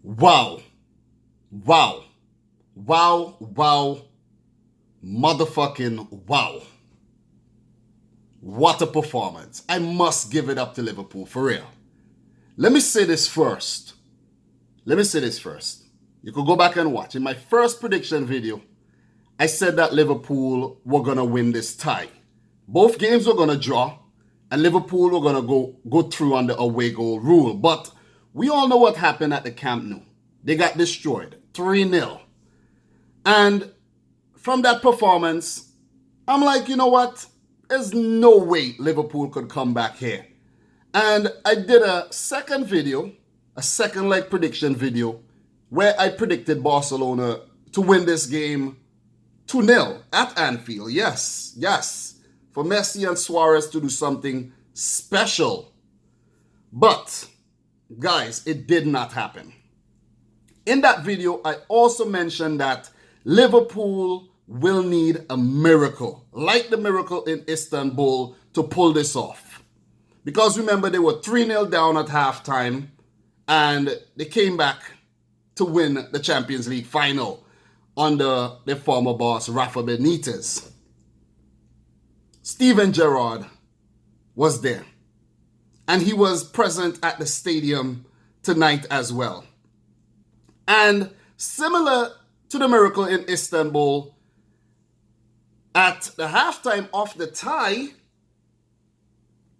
Wow. Wow. Wow. Wow. Motherfucking wow. What a performance. I must give it up to Liverpool, for real. Let me say this first. You could go back and watch. In my first prediction video, I said that Liverpool were going to win this tie. Both games were going to draw, and Liverpool were going to go through on the away goal rule. But we all know what happened at the Camp Nou. They got destroyed, 3-0. And from that performance, I'm like, you know what? There's no way Liverpool could come back here. And I did a second leg prediction video, where I predicted Barcelona to win this game 2-0 at Anfield. Yes. For Messi and Suarez to do something special. But, guys, it did not happen. In that video, I also mentioned that Liverpool will need a miracle, like the miracle in Istanbul, to pull this off. Because remember, they were 3-0 down at halftime, and they came back to win the Champions League final under their former boss, Rafa Benitez. Steven Gerrard was there, and he was present at the stadium tonight as well. And similar to the miracle in Istanbul, at the halftime of the tie,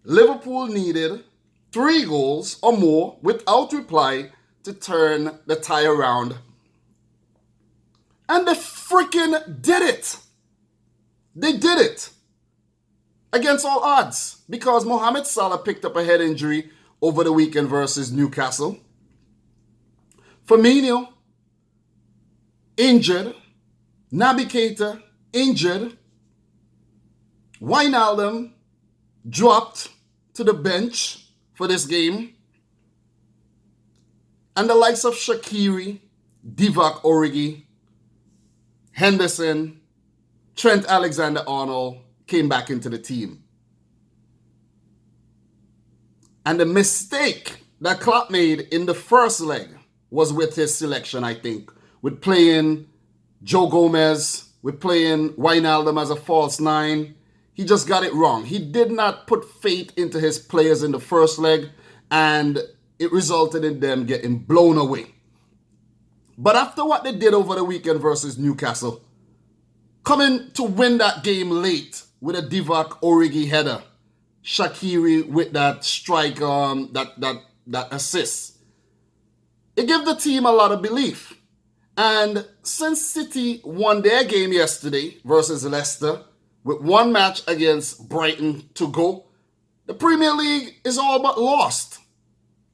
Liverpool needed 3 goals or more without reply to turn the tie around. And they freaking did it. They did it. Against all odds. Because Mohamed Salah picked up a head injury over the weekend versus Newcastle. Firmino, injured. Naby Keita, injured. Wijnaldum dropped to the bench for this game. And the likes of Shaqiri, Divock Origi, Henderson, Trent Alexander-Arnold came back into the team. And the mistake that Klopp made in the first leg was with his selection, I think. With playing Joe Gomez, with playing Wijnaldum as a false 9. He just got it wrong. He did not put faith into his players in the first leg, and it resulted in them getting blown away. But after what they did over the weekend versus Newcastle, coming to win that game late with a Divock Origi header, Shaqiri with that strike, that assist, it gave the team a lot of belief. And since City won their game yesterday versus Leicester, with one match against Brighton to go, the Premier League is all but lost.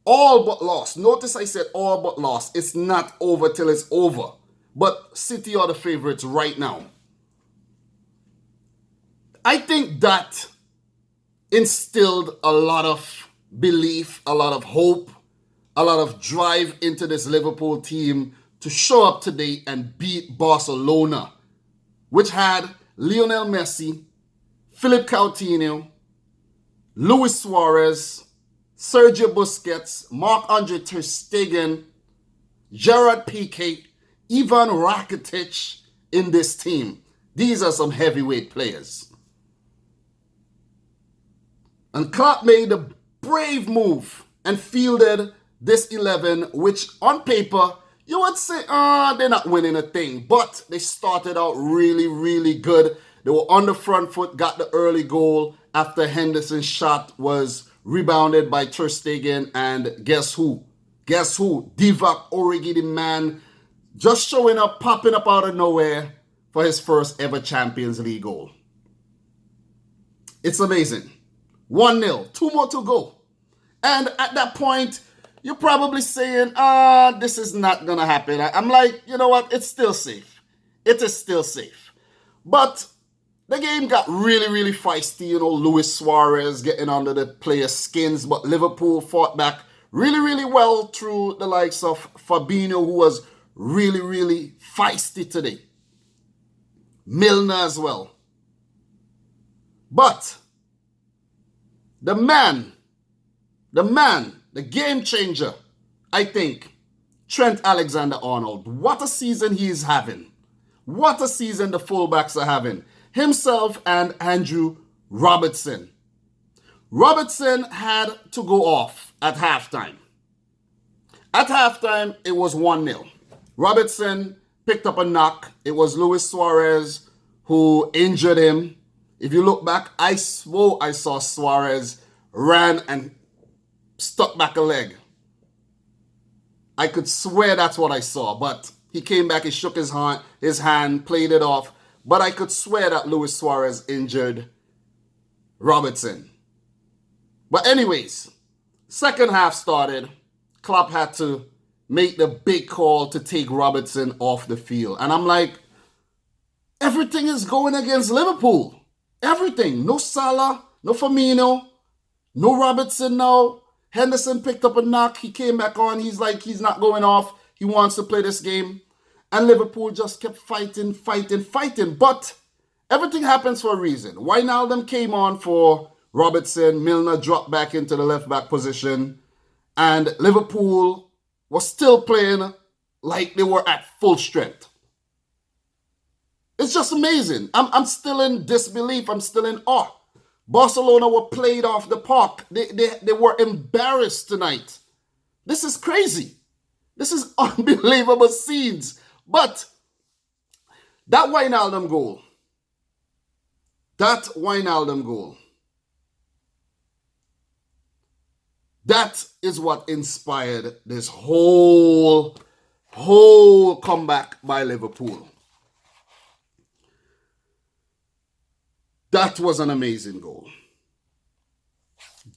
All but lost. Notice I said all but lost. It's not over till it's over. But City are the favorites right now. I think that instilled a lot of belief, a lot of hope, a lot of drive into this Liverpool team to show up today and beat Barcelona, which had Lionel Messi, Philippe Coutinho, Luis Suarez, Sergio Busquets, Marc-Andre ter Stegen, Gerard Piqué, Ivan Rakitic in this team. These are some heavyweight players. And Klopp made a brave move and fielded this 11, which on paper, you would say, they're not winning a thing. But they started out really, really good. They were on the front foot, got the early goal after Henderson's shot was rebounded by ter Stegen. And guess who? Divock Origi, the man, just showing up, popping up out of nowhere for his first ever Champions League goal. It's amazing. 1-0, 2 more to go. And at that point, you're probably saying, this is not going to happen. I'm like, you know what? It's still safe. It is still safe. But the game got really, really feisty. You know, Luis Suarez getting under the players' skins. But Liverpool fought back really, really well through the likes of Fabinho, who was really, really feisty today. Milner as well. But the man, the game changer, I think, Trent Alexander-Arnold. What a season he is having. What a season the fullbacks are having. Himself and Andrew Robertson. Robertson had to go off at halftime. At halftime, it was 1-0. Robertson picked up a knock. It was Luis Suarez who injured him. If you look back, I swore I saw Suarez ran and stuck back a leg. I could swear that's what I saw, but he came back, he shook his hand, played it off. But I could swear that Luis Suarez injured Robertson. But anyways, second half started. Klopp had to make the big call to take Robertson off the field. And I'm like, everything is going against Liverpool. Everything. No Salah, no Firmino, no Robertson now. Henderson picked up a knock. He came back on. He's like, he's not going off. He wants to play this game. And Liverpool just kept fighting. But everything happens for a reason. Wijnaldum came on for Robertson. Milner dropped back into the left-back position. And Liverpool was still playing like they were at full strength. It's just amazing. I'm still in disbelief. I'm still in awe. Barcelona were played off the park. They were embarrassed tonight. This is crazy. This is unbelievable scenes. But that Wijnaldum goal, that is what inspired this whole comeback by Liverpool. That was an amazing goal.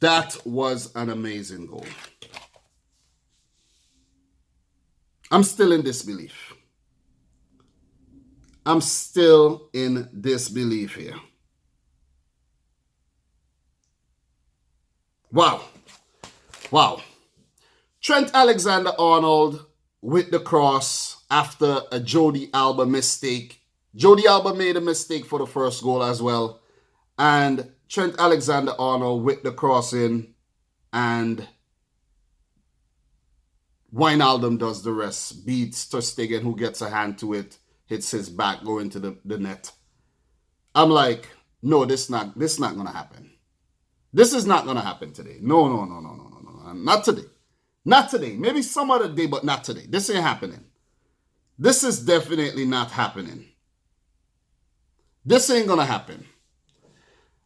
That was an amazing goal. I'm still in disbelief. I'm still in disbelief here. Wow. Trent Alexander-Arnold with the cross after a Jordi Alba mistake. Jordi Alba made a mistake for the first goal as well. And Trent Alexander-Arnold with the cross in, and Wijnaldum does the rest. Beats ter Stegen, who gets a hand to it, hits his back, going to the net. I'm like, no, this is not going to happen. This is not going to happen today. No. Not today. Not today. Maybe some other day, but not today. This ain't happening. This is definitely not happening. This ain't going to happen.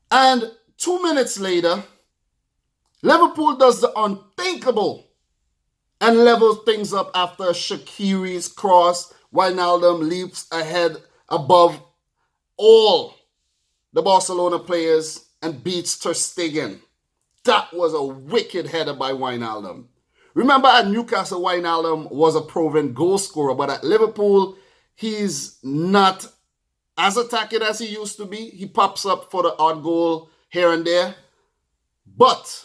And 2 minutes later, Liverpool does the unthinkable and levels things up after Shaqiri's cross. Wijnaldum leaps ahead above all the Barcelona players and beats ter Stegen. That was a wicked header by Wijnaldum. Remember, at Newcastle, Wijnaldum was a proven goal scorer, but at Liverpool, he's not as attacking as he used to be. He pops up for the odd goal here and there. But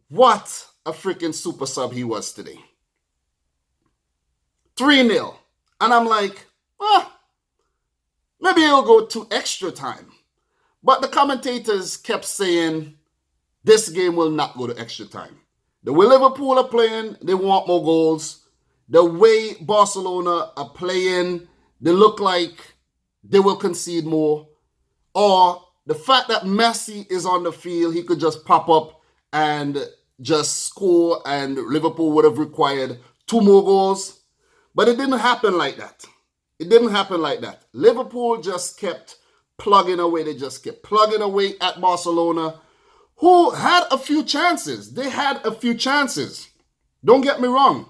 what a freaking super sub he was today. 3-0. And I'm like, maybe he'll go to extra time. But the commentators kept saying, this game will not go to extra time. The way Liverpool are playing, they want more goals. The way Barcelona are playing, they look like they will concede more. Or the fact that Messi is on the field, he could just pop up and just score, and Liverpool would have required 2 more goals. But it didn't happen like that. It didn't happen like that. Liverpool just kept plugging away. They just kept plugging away at Barcelona, who had a few chances. They had a few chances. Don't get me wrong.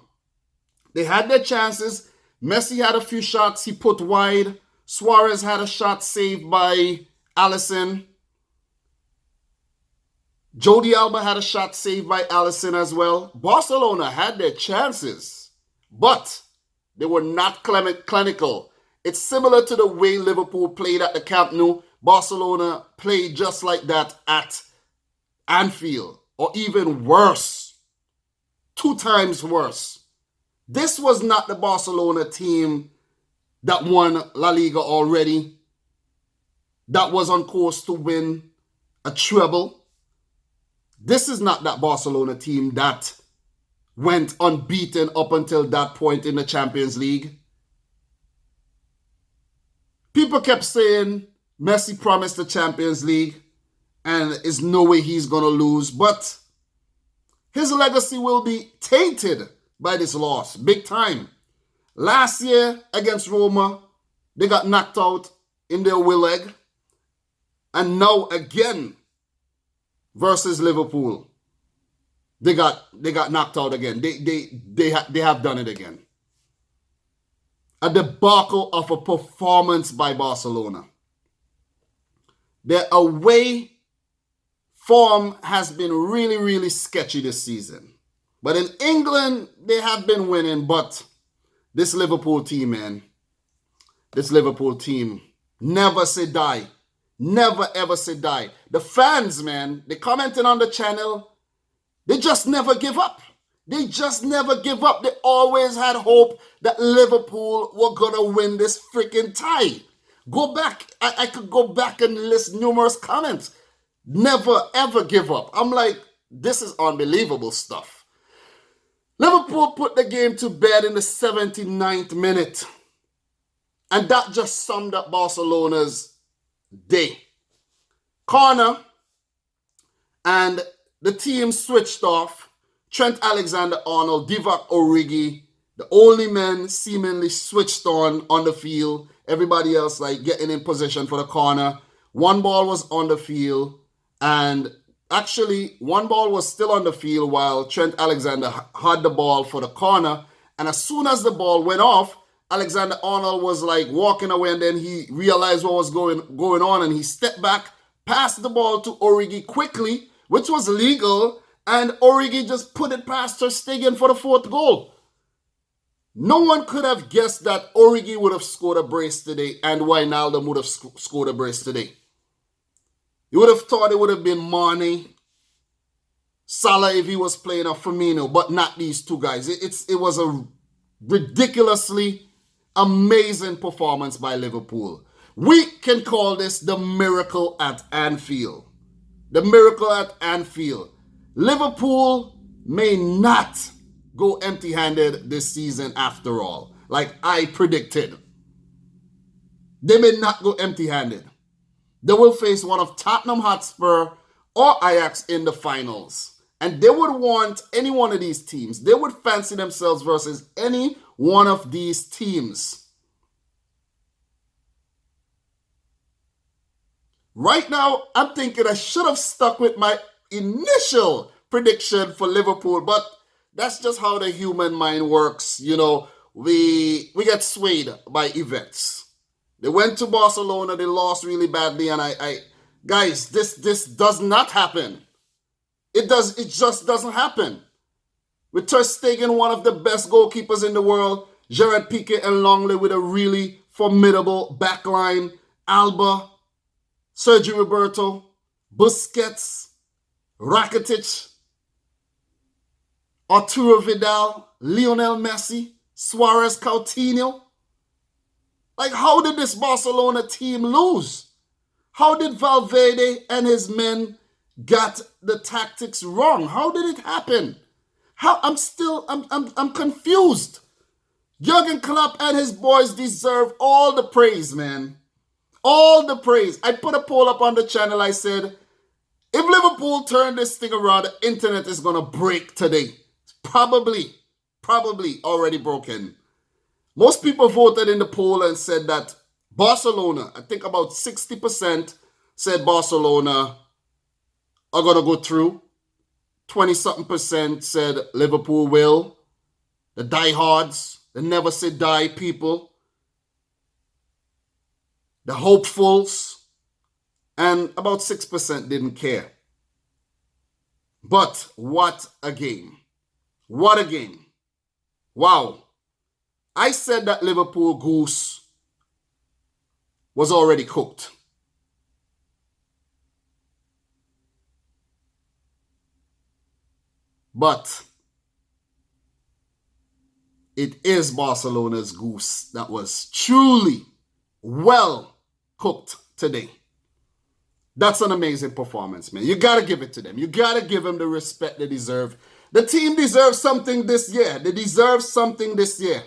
They had their chances. Messi had a few shots he put wide. Suarez had a shot saved by Alisson. Jordi Alba had a shot saved by Alisson as well. Barcelona had their chances, but they were not clinical. It's similar to the way Liverpool played at the Camp Nou. Barcelona played just like that at Anfield, or even worse. 2 times worse. This was not the Barcelona team that won La Liga already, that was on course to win a treble. This is not that Barcelona team that went unbeaten up until that point in the Champions League. People kept saying Messi promised the Champions League and there's no way he's going to lose. But his legacy will be tainted by this loss, big time. Last year against Roma, they got knocked out in their away leg. And now again versus Liverpool, they got knocked out again. They have done it again. A debacle of a performance by Barcelona. Their away form has been really, really sketchy this season. But in England, they have been winning. But this Liverpool team, man, this Liverpool team, never say die. Never, ever say die. The fans, man, they commenting on the channel, they just never give up. They just never give up. They always had hope that Liverpool were going to win this freaking tie. Go back. I could go back and list numerous comments. Never, ever give up. I'm like, this is unbelievable stuff. Liverpool put the game to bed in the 79th minute. And that just summed up Barcelona's day. Corner, and the team switched off. Trent Alexander-Arnold, Divock Origi, the only men seemingly switched on the field. Everybody else like getting in position for the corner. One ball was on the field, and actually one ball was still on the field while Trent Alexander had the ball for the corner. And as soon as the ball went off, Alexander-Arnold was like walking away, and then he realized what was going on, and he stepped back, passed the ball to Origi quickly, which was legal, and Origi just put it past Ter Stegen for the 4th goal. No one could have guessed that Origi would have scored a brace today and Wijnaldum would have scored a brace today. You would have thought it would have been Mane, Salah if he was playing, or Firmino, but not these two guys. It was a ridiculously amazing performance by Liverpool. We can call this the miracle at Anfield. The miracle at Anfield. Liverpool may not go empty-handed this season after all, like I predicted. They may not go empty-handed. They will face one of Tottenham Hotspur or Ajax in the finals. And they would want any one of these teams. They would fancy themselves versus any one of these teams. Right now, I'm thinking I should have stuck with my initial prediction for Liverpool, but that's just how the human mind works. You know, we get swayed by events. They went to Barcelona, they lost really badly, and guys, this does not happen. It just doesn't happen. With Ter Stegen, one of the best goalkeepers in the world, Gerard Piqué and Longley with a really formidable backline, Alba, Sergio Roberto, Busquets, Rakitic, Arturo Vidal, Lionel Messi, Suarez, Coutinho. Like, how did this Barcelona team lose? How did Valverde and his men got the tactics wrong? How did it happen? I'm confused. Jurgen Klopp and his boys deserve all the praise, man. All the praise. I put a poll up on the channel. I said, if Liverpool turn this thing around, the internet is going to break today. It's probably already broken. Most people voted in the poll and said that Barcelona, I think about 60% said Barcelona are going to go through. 20-something% said Liverpool will. The diehards, the never say die people, the hopefuls, and about 6% didn't care. But what a game. What a game. Wow. I said that Liverpool goose was already cooked. But it is Barcelona's goose that was truly well cooked today. That's an amazing performance, man. You got to give it to them. You got to give them the respect they deserve. The team deserves something this year. They deserve something this year.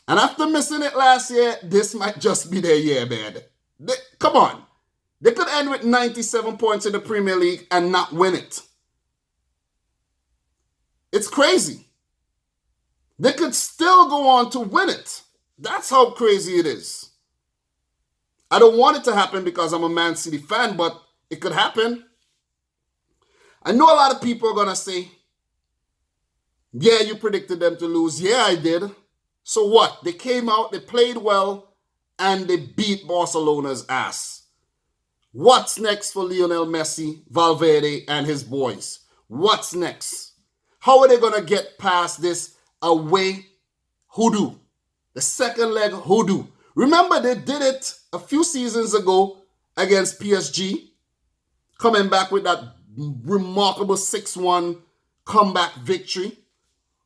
And after missing it last year, this might just be their year, man. Come on. They could end with 97 points in the Premier League and not win it. It's crazy. They could still go on to win it. That's how crazy it is. I don't want it to happen because I'm a Man City fan, but it could happen. I know a lot of people are going to say, yeah, you predicted them to lose. Yeah, I did. So what? They came out, they played well, and they beat Barcelona's ass. What's next for Lionel Messi, Valverde, and his boys? What's next? How are they going to get past this away hoodoo? The second leg hoodoo. Remember, they did it a few seasons ago against PSG, coming back with that remarkable 6-1 comeback victory.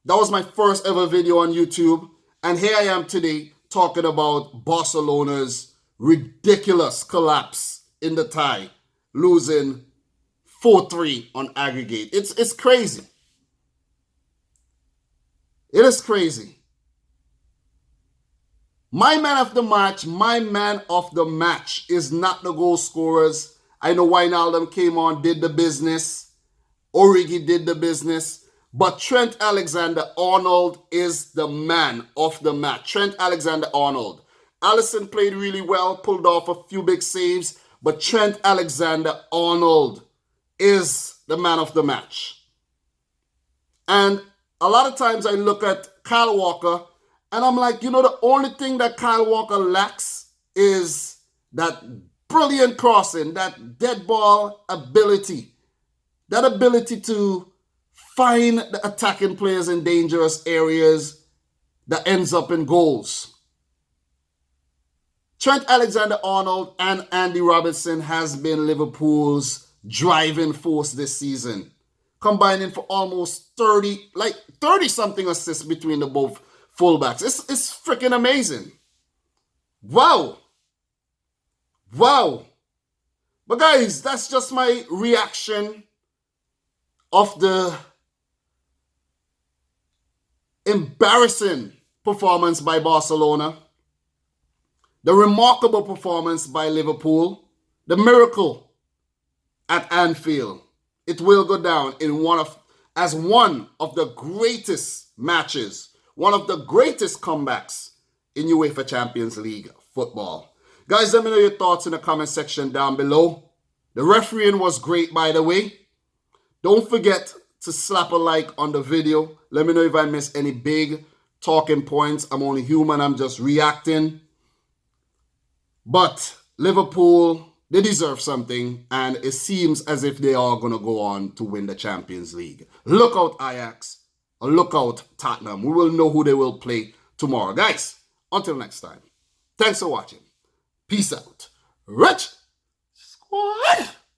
That was my first ever video on YouTube. And here I am today talking about Barcelona's ridiculous collapse in the tie, losing 4-3 on aggregate. It's crazy. It is crazy. My man of the match is not the goal scorers. I know Wijnaldum came on, did the business. Origi did the business. But Trent Alexander-Arnold is the man of the match. Trent Alexander-Arnold. Alisson played really well, pulled off a few big saves. But Trent Alexander-Arnold is the man of the match. And a lot of times I look at Kyle Walker and I'm like, you know, the only thing that Kyle Walker lacks is that brilliant crossing, that dead ball ability. That ability to find the attacking players in dangerous areas that ends up in goals. Trent Alexander-Arnold and Andy Robertson has been Liverpool's driving force this season, combining for almost 30-something assists between the both fullbacks. It's freaking amazing. Wow. Wow. But guys, that's just my reaction of the embarrassing performance by Barcelona, the remarkable performance by Liverpool, the miracle at Anfield. It will go down as one of the greatest matches, one of the greatest comebacks in UEFA Champions League football. Guys, let me know your thoughts in the comment section down below. The refereeing was great, by the way. Don't forget to slap a like on the video. Let me know if I missed any big talking points. I'm only human. I'm just reacting. But Liverpool, they deserve something. And it seems as if they are going to go on to win the Champions League. Look out Ajax. Or look out Tottenham. We will know who they will play tomorrow. Guys, until next time. Thanks for watching. Peace out. Rich Squad.